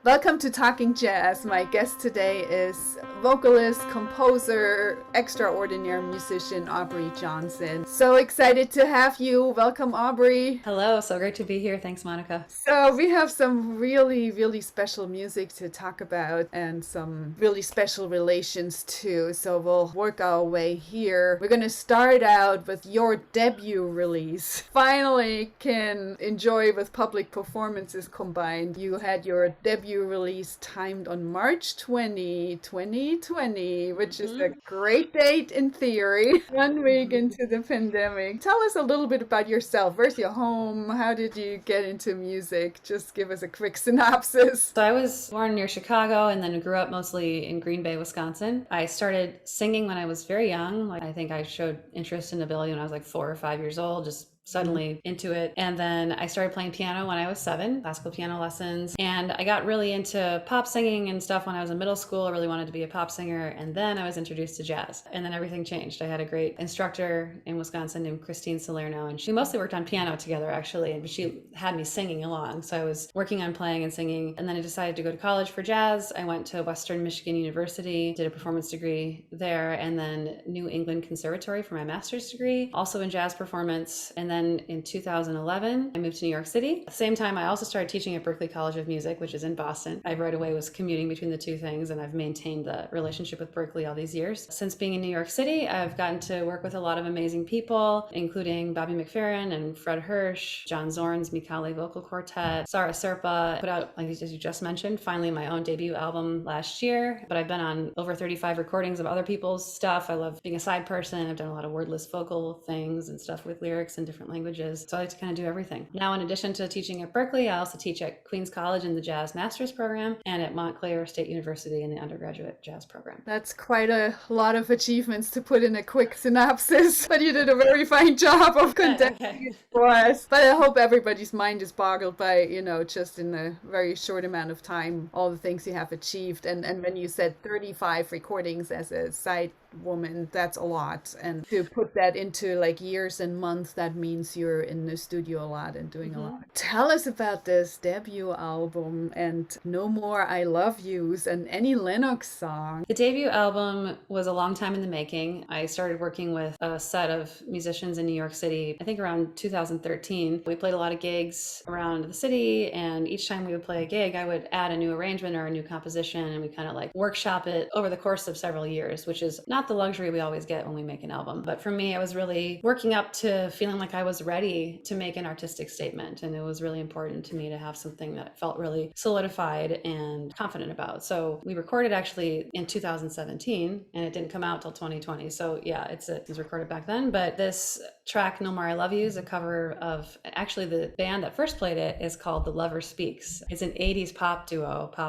Welcome to Talking Jazz. My guest today is vocalist, composer, extraordinary musician Aubrey Johnson. So excited to have you. Welcome, Aubrey. Hello, so great to be here. Thanks, Monika. So we have some really special music to talk about and some really special relations too. So we'll work our way here. We're going to start out with your debut release. Finally can enjoy with public performances combined. You had your debut release timed on March 20, 2020, which is a great date in theory. 1 week into the pandemic. Tell us a little bit about yourself. Where's your home? How did you get into music? Just give us a quick synopsis. So I was born near Chicago and then grew up mostly in Green Bay, Wisconsin. I started singing when I was very young. I think I showed interest in ability when I was like 4 or 5 years old, just suddenly into it. And then I started playing piano when I was 7, classical piano lessons. And I got really into pop singing and stuff when I was in middle school. I really wanted to be a pop singer. And then I was introduced to jazz. And then everything changed. I had a great instructor in Wisconsin named Christine Salerno. And she mostly worked on piano together, actually. And she had me singing along. So I was working on playing and singing. And then I decided to go to college for jazz. I went to Western Michigan University, did a performance degree there, and then New England Conservatory for my master's degree, also in jazz performance. And then in 2011, I moved to New York City. At the same time, I also started teaching at Berklee College of Music, which is in Boston. I right away was commuting between the two things, and I've maintained the relationship with Berklee all these years. Since being in New York City, I've gotten to work with a lot of amazing people, including Bobby McFerrin and Fred Hirsch, John Zorn's Mikali Vocal Quartet, Sarah Serpa. Put out, like as you just mentioned, finally my own debut album last year. But I've been on over 35 recordings of other people's stuff. I love being a side person. I've done a lot of wordless vocal things and stuff with lyrics in different languages. So I like to kind of do everything. Now, in addition to teaching at Berklee, I also teach at Queens College in the Jazz Master's Program and at Montclair State University in the undergraduate jazz program. That's quite a lot of achievements to put in a quick synopsis, but you did a very fine job of condensing it for us. But I hope everybody's mind is boggled by, just in a very short amount of time, all the things you have achieved. And when you said 35 recordings as a side woman, that's a lot. And to put that into like years and months, that means you're in the studio a lot and doing a lot. Tell us about this debut album and No More I Love Yous and Annie Lennox song. The debut album was a long time in the making. I started working with a set of musicians in New York City, I think around 2013. We played a lot of gigs around the city, and each time we would play a gig, I would add a new arrangement or a new composition, and we kind of like workshop it over the course of several years, which is not the luxury we always get when we make an album. But for me, I was really working up to feeling like I was ready to make an artistic statement. And it was really important to me to have something that felt really solidified and confident about. So we recorded actually in 2017, and it didn't come out till 2020. So yeah, it was recorded back then. But this track, No More I Love You, is a cover of, actually the band that first played it is called The Lover Speaks. It's an 80s pop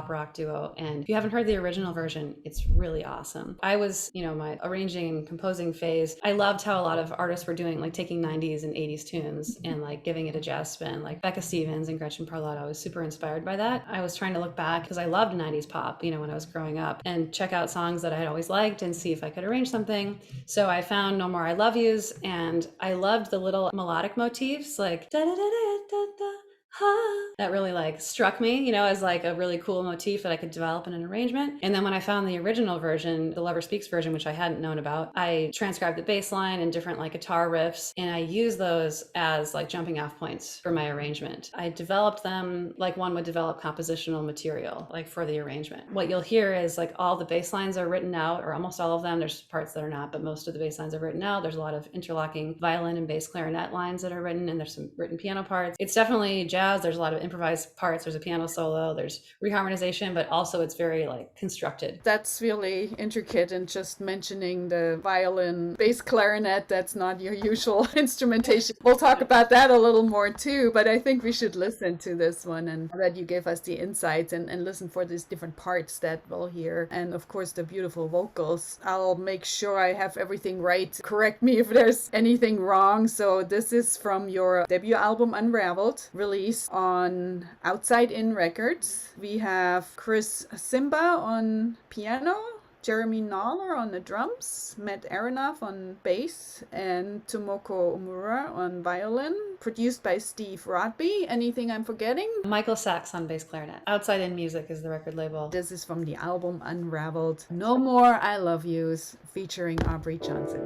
rock duo. And if you haven't heard the original version, it's really awesome. I was, my arranging and composing phase, I loved how a lot of artists were doing, like taking 90s and 80s tunes and like giving it a jazz spin, like Becca Stevens and Gretchen Parlato. I was super inspired by that. I was trying to look back because I loved 90s pop, when I was growing up, and check out songs that I had always liked and see if I could arrange something. So I found No More I Love Yous, and I loved the little melodic motifs like da da da da da da. That really like struck me, as like a really cool motif that I could develop in an arrangement. And then when I found the original version, the Lover Speaks version, which I hadn't known about, I transcribed the bass line and different like guitar riffs, and I used those as like jumping off points for my arrangement. I developed them like one would develop compositional material, like for the arrangement. What you'll hear is like all the bass lines are written out, or almost all of them. There's parts that are not, but most of the bass lines are written out. There's a lot of interlocking violin and bass clarinet lines that are written, and there's some written piano parts. It's definitely jazz. There's a lot of improvised parts. There's a piano solo. There's reharmonization, but also it's very like constructed. That's really intricate. And just mentioning the violin, bass clarinet, that's not your usual instrumentation. We'll talk about that a little more too, but I think we should listen to this one and that you gave us the insights and listen for these different parts that we'll hear. And of course, the beautiful vocals. I'll make sure I have everything right. Correct me if there's anything wrong. So this is from your debut album, Unraveled, released on Outside In Records. We have Chris Simba on piano, Jeremy Noller on the drums, Matt Aronoff on bass, and Tomoko Omura on violin. Produced by Steve Rodby. Anything I'm forgetting? Michael Sachs on bass clarinet. Outside In Music is the record label. This is from the album Unraveled. No More I Love Yous, featuring Aubrey Johnson.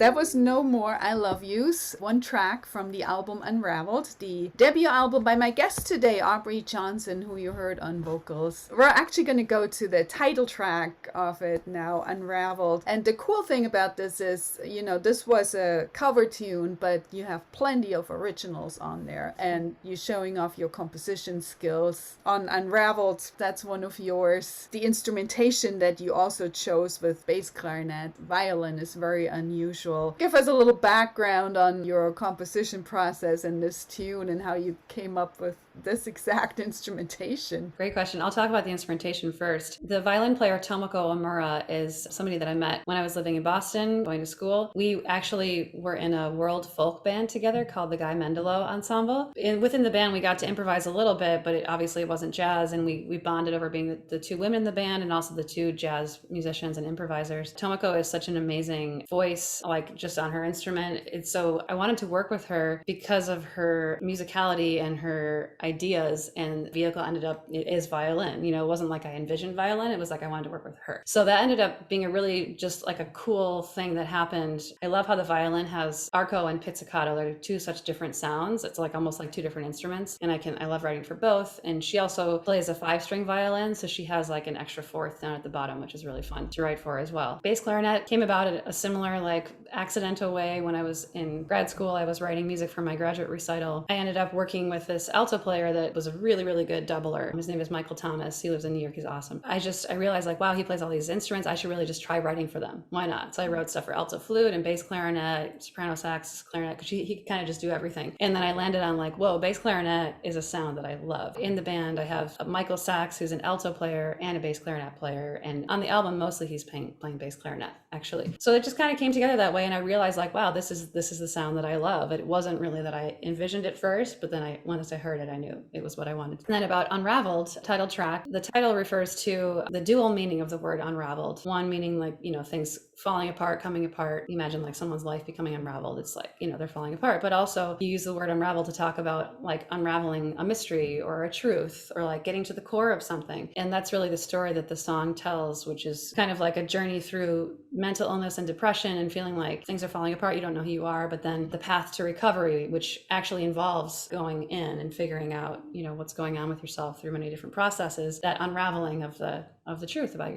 That was No More I Love Yous, one track from the album Unraveled, the debut album by my guest today, Aubrey Johnson, who you heard on vocals. We're actually going to go to the title track of it now, Unraveled. And the cool thing about this is, this was a cover tune, but you have plenty of originals on there, and you're showing off your composition skills. On Unraveled, that's one of yours. The instrumentation that you also chose with bass clarinet, violin is very unusual. Give us a little background on your composition process in this tune and how you came up with this exact instrumentation. Great question. I'll talk about the instrumentation first. The violin player Tomoko Omura is somebody that I met when I was living in Boston, going to school. We actually were in a world folk band together called the Guy Mendelo Ensemble. And within the band, we got to improvise a little bit, but it obviously wasn't jazz. And we bonded over being the two women in the band and also the two jazz musicians and improvisers. Tomoko is such an amazing voice, like just on her instrument. So I wanted to work with her because of her musicality and her ideas, and the vehicle ended up is violin. It wasn't like I envisioned violin, it was like I wanted to work with her. So that ended up being a really just like a cool thing that happened. I love how the violin has arco and pizzicato. They're two such different sounds. It's like almost like two different instruments, and I love writing for both. And she also plays a 5-string violin, so she has like an extra fourth down at the bottom, which is really fun to write for as well. Bass clarinet came about in a similar like accidental way. When I was in grad school, I was writing music for my graduate recital. I ended up working with this alto player that was a really, really good doubler. His name is Michael Thomas. He lives in New York. He's awesome. I realized like, wow, he plays all these instruments. I should really just try writing for them. Why not? So I wrote stuff for alto flute and bass clarinet, soprano sax, clarinet, because he could kind of just do everything. And then I landed on like, whoa, bass clarinet is a sound that I love. In the band, I have Michael Sax, who's an alto player and a bass clarinet player. And on the album, mostly he's playing bass clarinet, actually. So it just kind of came together that way. And I realized like, wow, this is the sound that I love. It wasn't really that I envisioned it first, but then once I heard it, I knew it was what I wanted. And then about Unraveled, title track, the title refers to the dual meaning of the word unraveled. One meaning like, things falling apart, coming apart. You imagine like someone's life becoming unraveled. It's like, they're falling apart. But also you use the word unravel to talk about like unraveling a mystery or a truth or like getting to the core of something. And that's really the story that the song tells, which is kind of like a journey through mental illness and depression and feeling like things are falling apart. You don't know who you are, but then the path to recovery, which actually involves going in and figuring out, what's going on with yourself through many different processes, that unraveling of the truth about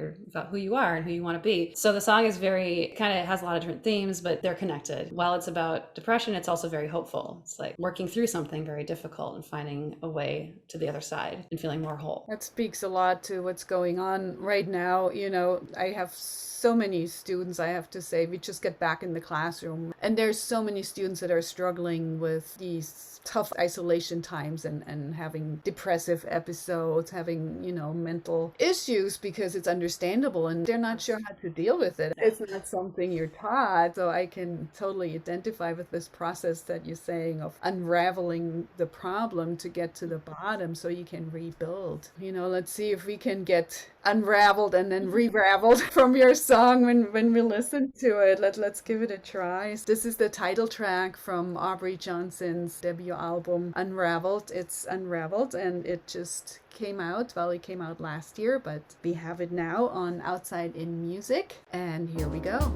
who you are and who you want to be. So the song is very kind of has a lot of different themes, but they're connected. While it's about depression, it's also very hopeful. It's like working through something very difficult and finding a way to the other side and feeling more whole. That speaks a lot to what's going on right now. I have so many students, I have to say. We just get back in the classroom, and there's so many students that are struggling with these tough isolation times and having depressive episodes, having, mental issues, because it's understandable and they're not sure how to deal with it. It's not something you're taught. So I can totally identify with this process that you're saying of unraveling the problem to get to the bottom so you can rebuild. Let's see if we can get unraveled and then re-raveled from your song when we listen to it. Let's give it a try. This is the title track from Aubrey Johnson's debut album Unraveled. It's Unraveled, and it just came out. Well, it came out last year, but we have it now on Outside in Music, and here we go.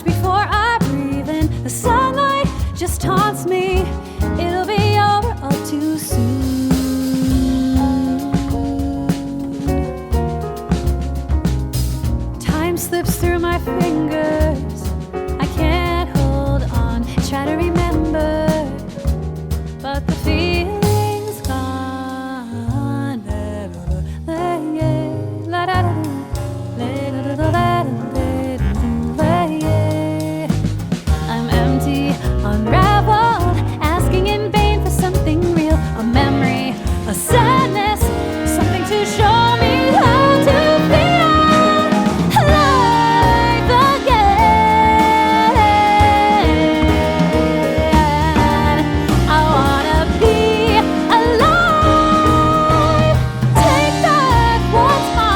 Before I breathe in, the sunlight just taunts me. It'll be over all too soon. Time slips through my fingers. I can't hold on, try to remember, but the feeling's gone. Unraveled, asking in vain for something real, a memory, a sadness, something to show me how to feel alive again. I wanna be alive, take back what's mine.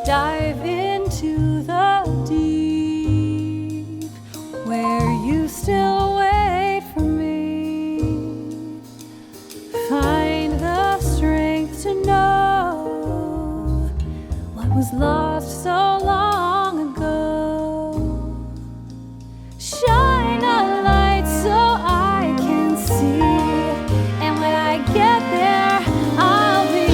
dive into the deep where you still wait for me. Find the strength to know what was lost so long ago. Shine a light so I can see, and when I get there, I'll be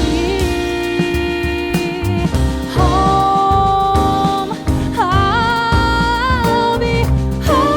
home. I'll be home.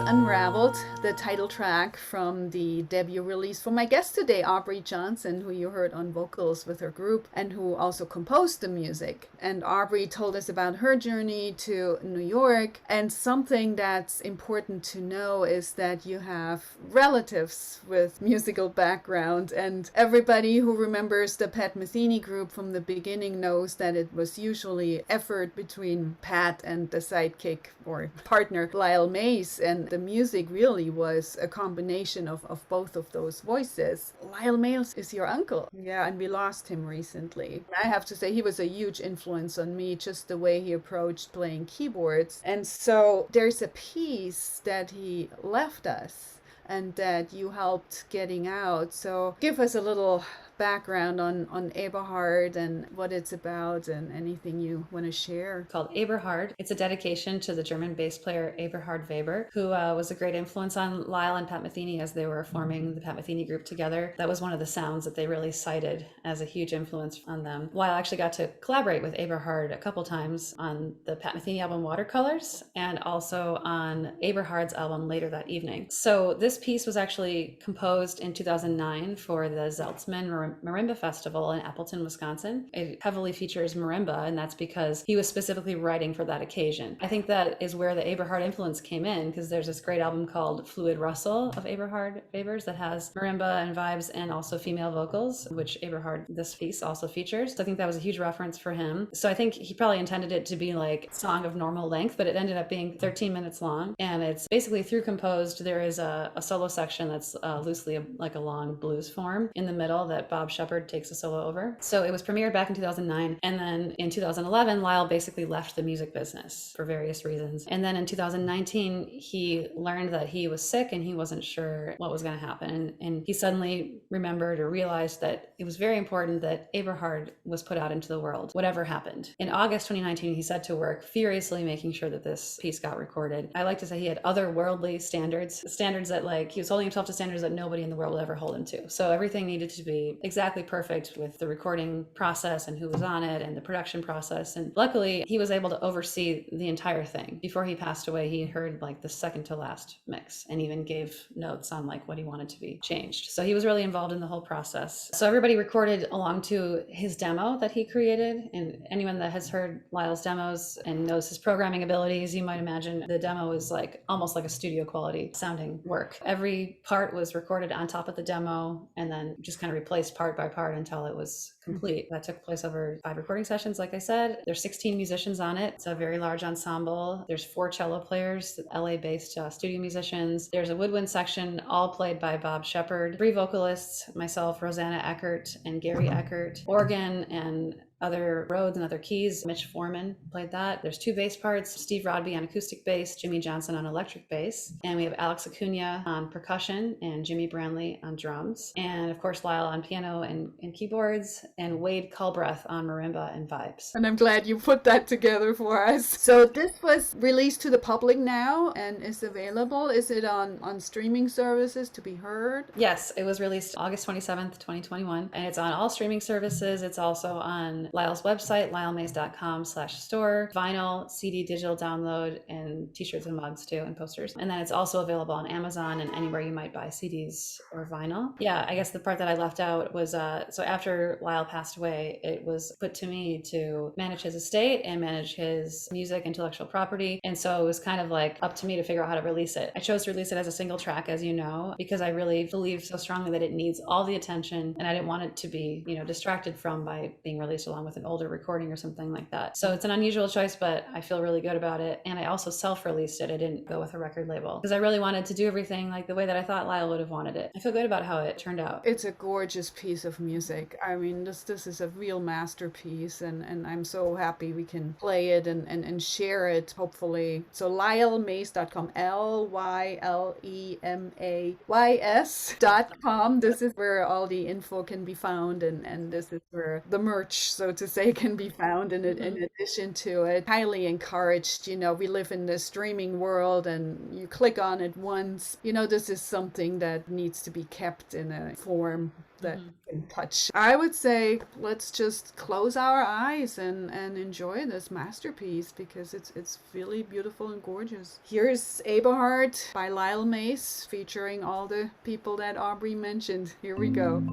Unraveled, the title track from the debut release from my guest today, Aubrey Johnson, who you heard on vocals with her group and who also composed the music. And Aubrey told us about her journey to New York. And something that's important to know is that you have relatives with musical background, and everybody who remembers the Pat Metheny group from the beginning knows that it was usually effort between Pat and the sidekick or partner Lyle Mays, and the music really was a combination of both of those voices. Lyle Mays is your uncle. Yeah, and we lost him recently. I have to say he was a huge influence on me, just the way he approached playing keyboards. And so there's a piece that he left us and that you helped getting out. So give us a little background on Eberhard and what it's about and anything you want to share. Called Eberhard. It's a dedication to the German bass player Eberhard Weber, who was a great influence on Lyle and Pat Metheny as they were forming the Pat Metheny group together. That was one of the sounds that they really cited as a huge influence on them. Lyle actually got to collaborate with Eberhard a couple times on the Pat Metheny album Watercolors and also on Eberhard's album Later That Evening. So this piece was actually composed in 2009 for the Zeltzman Marimba Festival in Appleton, Wisconsin. It heavily features marimba, and that's because he was specifically writing for that occasion. I think that is where the Eberhard influence came in, because there's this great album called Fluid Rustle of Eberhard Weber's that has marimba and vibes and also female vocals, which Eberhard, this piece, also features. So I think that was a huge reference for him. So I think he probably intended it to be like a song of normal length, but it ended up being 13 minutes long, and it's basically through composed. There is a solo section that's loosely like a long blues form in the middle that Bob Shepard takes a solo over. So it was premiered back in 2009. And then in 2011, Lyle basically left the music business for various reasons. And then in 2019, he learned that he was sick and he wasn't sure what was going to happen. And he suddenly remembered or realized that it was very important that Eberhard was put out into the world, whatever happened. In August 2019, he set to work furiously making sure that this piece got recorded. I like to say he had otherworldly standards that like he was holding himself to standards that nobody in the world will ever hold him to. So everything needed to be exactly perfect with the recording process and who was on it and the production process. And luckily he was able to oversee the entire thing. Before he passed away, he heard like the second to last mix and even gave notes on like what he wanted to be changed. So he was really involved in the whole process. So everybody recorded along to his demo that he created. And anyone that has heard Lyle's demos and knows his programming abilities, you might imagine the demo is like almost like a studio quality sounding work. Every part was recorded on top of the demo and then just kind of replaced part by part until it was complete. That took place over 5 recording sessions, like I said. There's 16 musicians on it. It's a very large ensemble. There's 4 cello players, LA-based studio musicians. There's a woodwind section, all played by Bob Shepard. 3 vocalists, myself, Rosanna Eckert, and Gary Eckert. Organ and other Rhodes and other keys. Mitch Foreman played that. There's 2 bass parts, Steve Rodby on acoustic bass, Jimmy Johnson on electric bass. And we have Alex Acuna on percussion and Jimmy Brantley on drums. And of course, Lyle on piano and keyboards, and Wade Culbreath on marimba and vibes. And I'm glad you put that together for us. So this was released to the public now and is available. Is it on streaming services to be heard? Yes, it was released August 27th, 2021. And it's on all streaming services. It's also on Lyle's website, lylemays.com/store, vinyl, CD, digital download, and t-shirts and mugs too, and posters. And then it's also available on Amazon and anywhere you might buy CDs or vinyl. Yeah, I guess the part that I left out was, so after Lyle passed away, it was put to me to manage his estate and manage his music, intellectual property. And so it was kind of like up to me to figure out how to release it. I chose to release it as a single track, as you know, because I really believe so strongly that it needs all the attention, and I didn't want it to be, distracted from by being released along with an older recording or something like that. So it's an unusual choice, but I feel really good about it. And I also self-released it. I didn't go with a record label because I really wanted to do everything like the way that I thought Lyle would have wanted it. I feel good about how it turned out. It's a gorgeous piece of music. I mean, this is a real masterpiece, and I'm so happy we can play it and share it, hopefully. So lylemays.com, LYLEMAYS.com. This is where all the info can be found, and this is where the merch, so to say, can be found in addition to it. Highly encouraged. We live in the streaming world, and you click on it once. This is something that needs to be kept in a form that can touch. I would say let's just close our eyes and enjoy this masterpiece, because it's really beautiful and gorgeous. Here's Eberhard by Lyle Mays, featuring all the people that Aubrey mentioned. Here we go.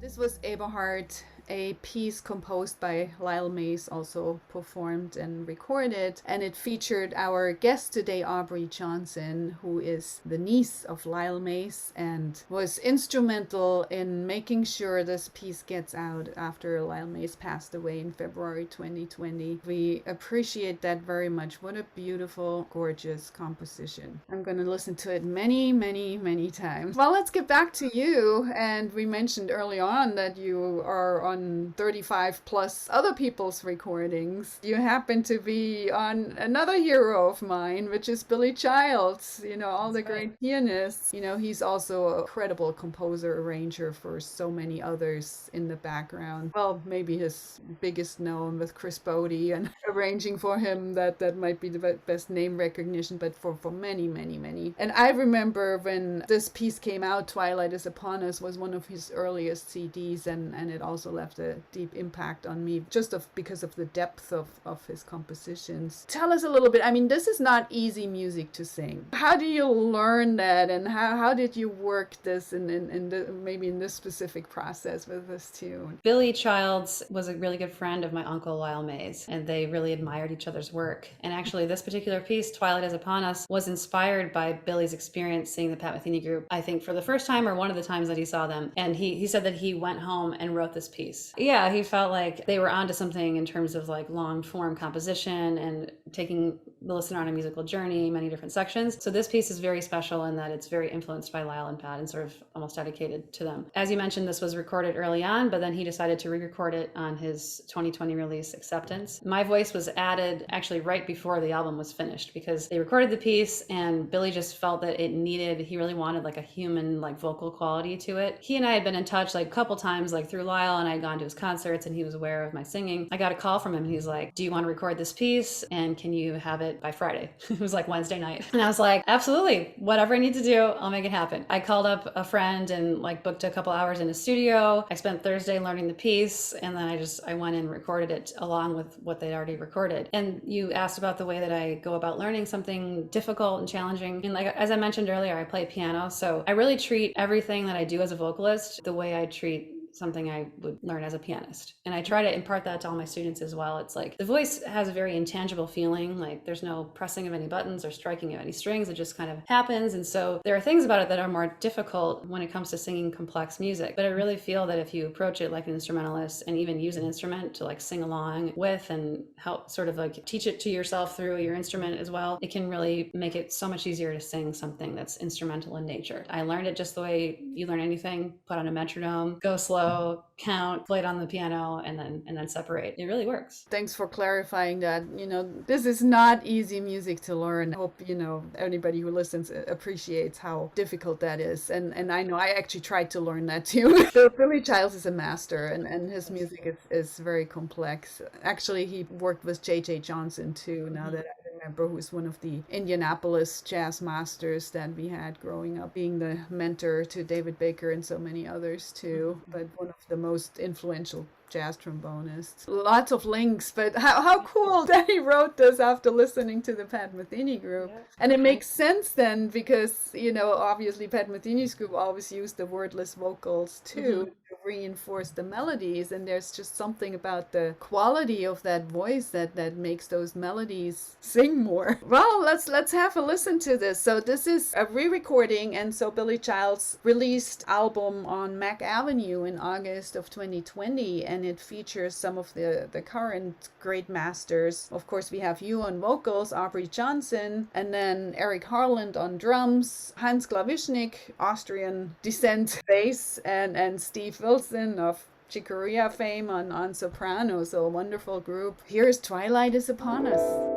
This was Eberhard, a piece composed by Lyle Mays, also performed and recorded. And it featured our guest today, Aubrey Johnson, who is the niece of Lyle Mays and was instrumental in making sure this piece gets out after Lyle Mays passed away in February 2020. We appreciate that very much. What a beautiful, gorgeous composition. I'm going to listen to it many, many, many times. Well, let's get back to you. And we mentioned early on that you are on 35 plus other people's recordings. You happen to be on another hero of mine, which is Billy Childs, all the great pianists. He's also a credible composer, arranger for so many others in the background. Well, maybe his biggest known with Chris Bodie and arranging for him, that might be the best name recognition, but for many, many, many. And I remember when this piece came out, Twilight is Upon Us was one of his earliest CDs, and it also left a deep impact on me just because of the depth of his compositions. Tell us a little bit. I mean, this is not easy music to sing. How do you learn that, and how did you work this maybe in this specific process with this tune? Billy Childs was a really good friend of my uncle Lyle Mays, and they really admired each other's work. And actually, this particular piece, Twilight is Upon Us, was inspired by Billy's experience seeing the Pat Metheny group, I think for the first time or one of the times that he saw them. And he said that he went home and wrote this piece. Yeah, he felt like they were onto something in terms of like long form composition and taking the listener on a musical journey, many different sections. So this piece is very special in that it's very influenced by Lyle and Pat and sort of almost dedicated to them. As you mentioned, this was recorded early on, but then he decided to re-record it on his 2020 release, Acceptance. My voice was added actually right before the album was finished because they recorded the piece and Billy just felt that he really wanted like a human like vocal quality to it. He and I had been in touch like a couple times like through Lyle, and I'd gone to his concerts and he was aware of my singing. I got a call from him and he's like, do you want to record this piece and can you have it by Friday? It was like Wednesday night. And I was like, absolutely, whatever I need to do, I'll make it happen. I called up a friend and like booked a couple hours in a studio. I spent Thursday learning the piece and then I went and recorded it along with what they'd already recorded. And you asked about the way that I go about learning something difficult and challenging. And like, as I mentioned earlier, I play piano. So I really treat everything that I do as a vocalist the way I treat something I would learn as a pianist. And I try to impart that to all my students as well. It's like the voice has a very intangible feeling, like there's no pressing of any buttons or striking of any strings. It just kind of happens. And so there are things about it that are more difficult when it comes to singing complex music. But I really feel that if you approach it like an instrumentalist and even use an instrument to like sing along with and help sort of like teach it to yourself through your instrument as well, it can really make it so much easier to sing something that's instrumental in nature. I learned it just the way you learn anything, put on a metronome, go slow, count, play it on the piano, and then separate. It really works. Thanks for clarifying that. This is not easy music to learn. I hope, anybody who listens appreciates how difficult that is. And I know I actually tried to learn that too. So Billy Childs is a master and his music is very complex. Actually, he worked with J.J. Johnson too, now that I remember, who's one of the Indianapolis jazz masters that we had growing up, being the mentor to David Baker and so many others too, but one of the most influential jazz trombonist. Lots of links, but how cool that he wrote this after listening to the Pat Metheny group. Yeah. And it makes sense then because, obviously Pat Metheny's group always used the wordless vocals too to reinforce the melodies, and there's just something about the quality of that voice that makes those melodies sing more. Well, let's have a listen to this. So this is a re-recording, and so Billy Childs released album on Mac Avenue in August of 2020, and it features some of the current great masters. Of course, we have you on vocals, Aubrey Johnson, and then Eric Harland on drums, Hans Klawischnik, Austrian descent bass, and Steve Wilson of Chick Corea fame on soprano. So a wonderful group. Here's Twilight is Upon Us.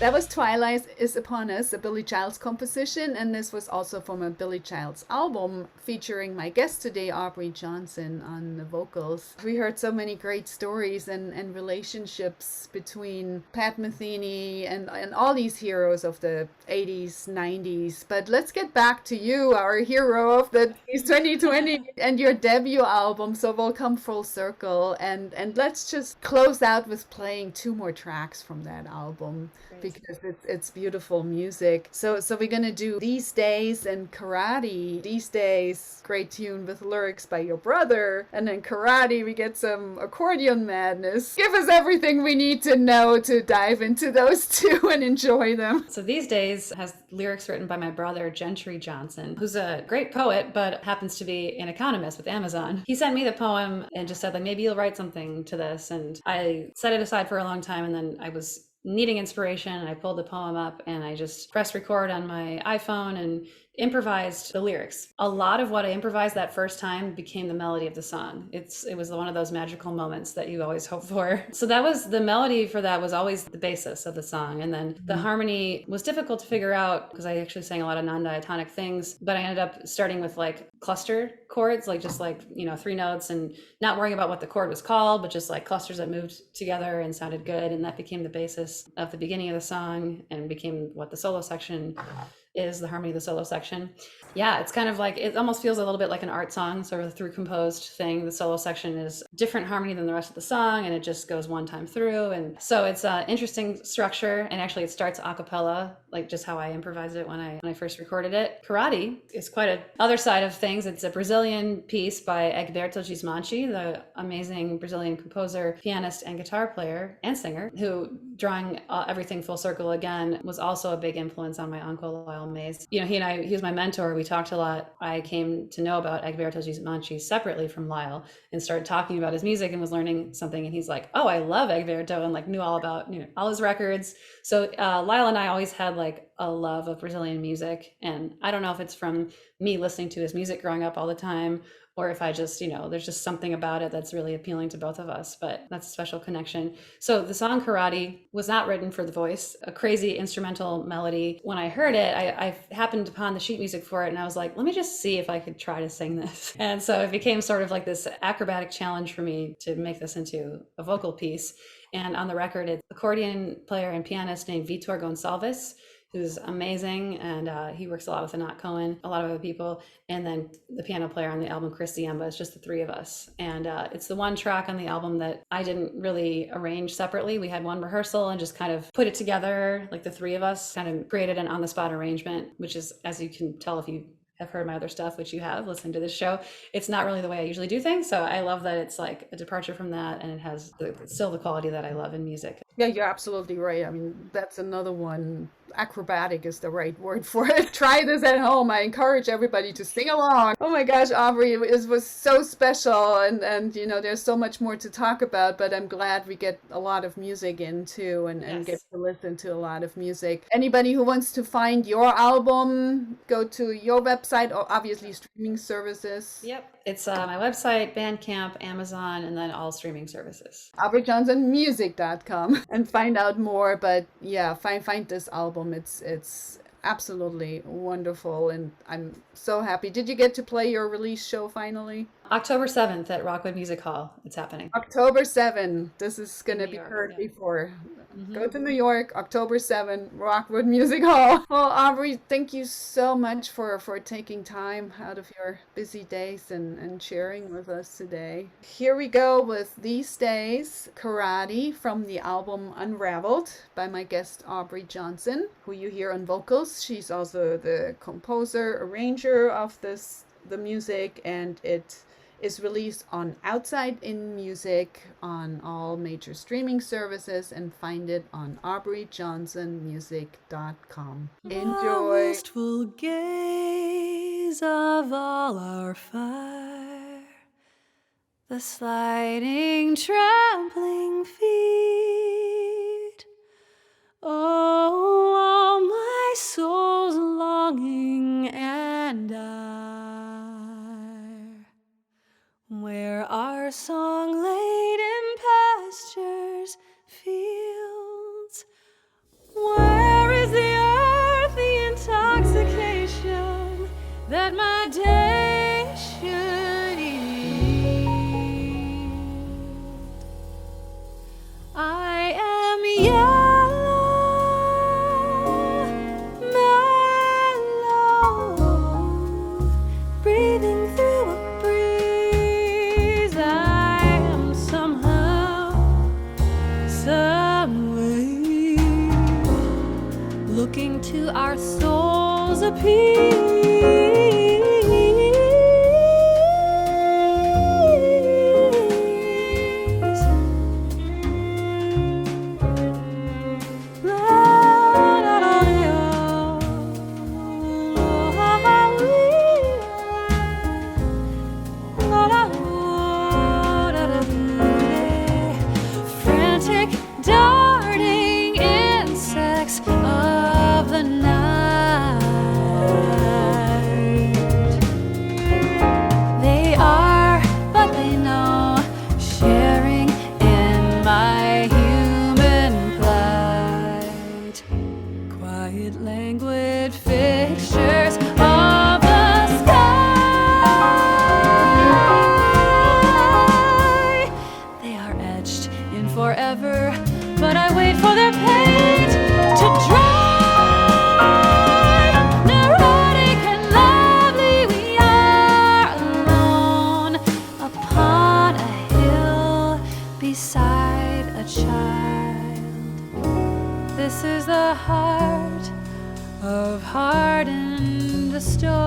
That was Twilight is Upon Us, a Billy Childs composition, and this was also from a Billy Childs album featuring my guest today, Aubrey Johnson, on the vocals. We heard so many great stories and relationships between Pat Metheny and all these heroes of the 80s, 90s. But let's get back to you, our hero of the 2020 and your debut album. So we'll come full circle, and let's just close out with playing two more tracks from that album. Great. Because it's beautiful music. So we're gonna do These Days and Karate. These Days, great tune with lyrics by your brother, and then Karate, we get some accordion madness. Give us everything we need to know to dive into those two and enjoy them. So These Days has lyrics written by my brother Aubrey Johnson, who's a great poet but happens to be an economist with Amazon. He sent me the poem and just said, like, maybe you'll write something to this, and I set it aside for a long time, and then I was needing inspiration, and I pulled the poem up and I just pressed record on my iPhone and improvised the lyrics. A lot of what I improvised that first time became the melody of the song. It was one of those magical moments that you always hope for. So that was the melody for that was always the basis of the song. And then the harmony was difficult to figure out because I actually sang a lot of non-diatonic things, but I ended up starting with like cluster chords, like just like, you know, 3 notes and not worrying about what the chord was called, but just like clusters that moved together and sounded good. And that became the basis of the beginning of the song and became what the solo section is, the harmony of the solo section. Yeah, it's kind of like, it almost feels a little bit like an art song, sort of a through composed thing. The solo section is different harmony than the rest of the song, and it just goes one time through. And so it's an interesting structure, and actually it starts a cappella, like just how I improvised it when I first recorded it. Karate is quite a other side of things. It's a Brazilian piece by Egberto Gismonti, the amazing Brazilian composer, pianist, and guitar player and singer, who, drawing everything full circle again, was also a big influence on my uncle Lyle Mays. You know, he was my mentor. We talked a lot. I came to know about Egberto Gismonti separately from Lyle and started talking about his music and was learning something. And he's like, oh, I love Egberto, and like knew all about, you know, all his records. So Lyle and I always had like a love of Brazilian music. And I don't know if it's from me listening to his music growing up all the time, or if I just, you know, there's just something about it that's really appealing to both of us, but that's a special connection. So the song Karate was not written for the voice, a crazy instrumental melody. When I heard it, I happened upon the sheet music for it, and I was like, let me just see if I could try to sing this. And so it became sort of like this acrobatic challenge for me to make this into a vocal piece. And on the record, it's accordion player and pianist named Vitor Gonçalves, who's amazing, and he works a lot with Anat Cohen, a lot of other people, and then the piano player on the album, Chris Ziemba. It's just the 3 of us, and it's the one track on the album that I didn't really arrange separately. We had one rehearsal and just kind of put it together, like the 3 of us kind of created an on-the-spot arrangement, which is, as you can tell if you have heard my other stuff, which you have listened to this show, it's not really the way I usually do things. So I love that it's like a departure from that, and it has still the quality that I love in music. Yeah, you're absolutely right. I mean, that's another one. Acrobatic is the right word for it. Try this at home. I encourage everybody to sing along. Oh my gosh, Aubrey, it was so special, and you know, there's so much more to talk about, but I'm glad we get a lot of music in too, and Yes. get to listen to a lot of music. Anybody who wants to find your album, go to your website, or obviously streaming services. Yep. It's my website, Bandcamp, Amazon, and then all streaming services. AubreyJohnsonMusic.com and find out more. But yeah, find this album. It's absolutely wonderful, and I'm so happy. Did you get to play your release show finally? October 7th at Rockwood Music Hall. It's happening. October 7th. This is going to be York, heard yeah. before. Mm-hmm. Go to New York, October 7th, Rockwood Music Hall. Well, Aubrey, thank you so much for taking time out of your busy days and sharing with us today. Here we go with These Days, Karate, from the album Unraveled by my guest Aubrey Johnson, who you hear on vocals. She's also the composer, arranger of the music, and it is released on Outside In Music on all major streaming services, and find it on AubreyJohnsonMusic.com. Enjoy. Wistful gaze of all our fire, the sliding, trampling feet. Oh, all my soul's longing and where our song-laden pastures, fields, where looking to our souls a peace. Frantic, darting insects of the night. They are, but they know, sharing in my human plight. Quiet, languid fixtures of the sky. They are etched in forever, but I wait for their paint to dry. Neurotic and lovely, we are alone upon a hill beside a child. This is the heart of hardened stone.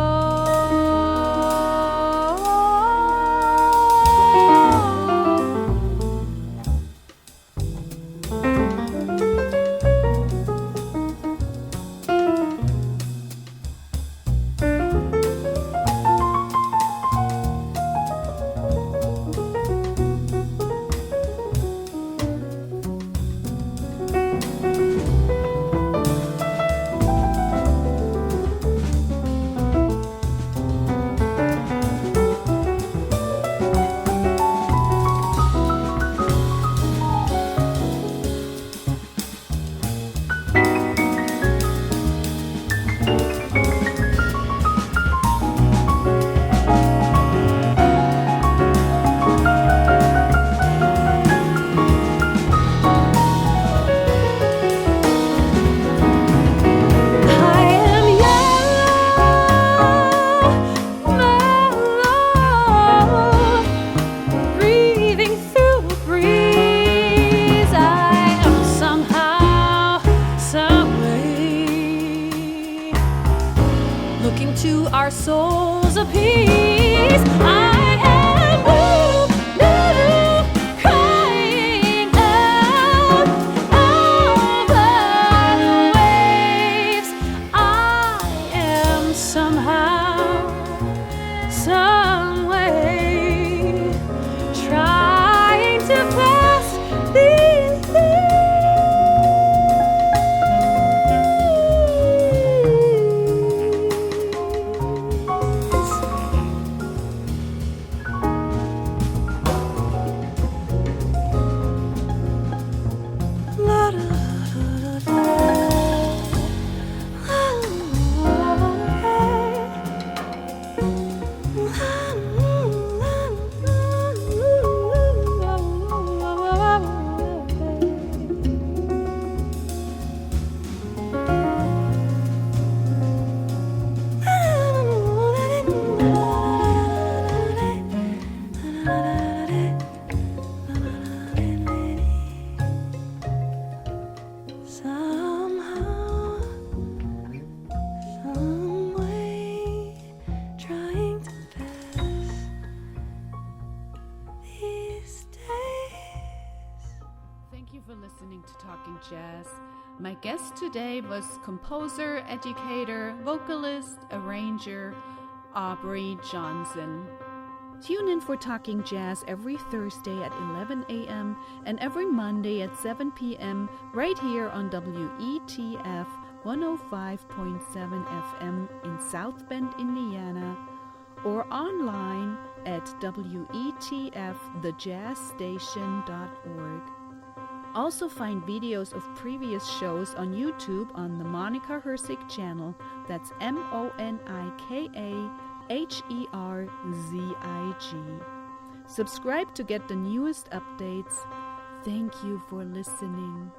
To our souls a peace. I am crying out over the waves. I am somehow, some way trying to pass these For listening to Talking Jazz. My guest today was composer, educator, vocalist, arranger, Aubrey Johnson. Tune in for Talking Jazz every Thursday at 11 a.m. and every Monday at 7 p.m. right here on WETF 105.7 FM in South Bend, Indiana, or online at WETFthejazzstation.org. Also find videos of previous shows on YouTube on the Monika Herzig channel. That's MonikaHerzig. Subscribe to get the newest updates. Thank you for listening.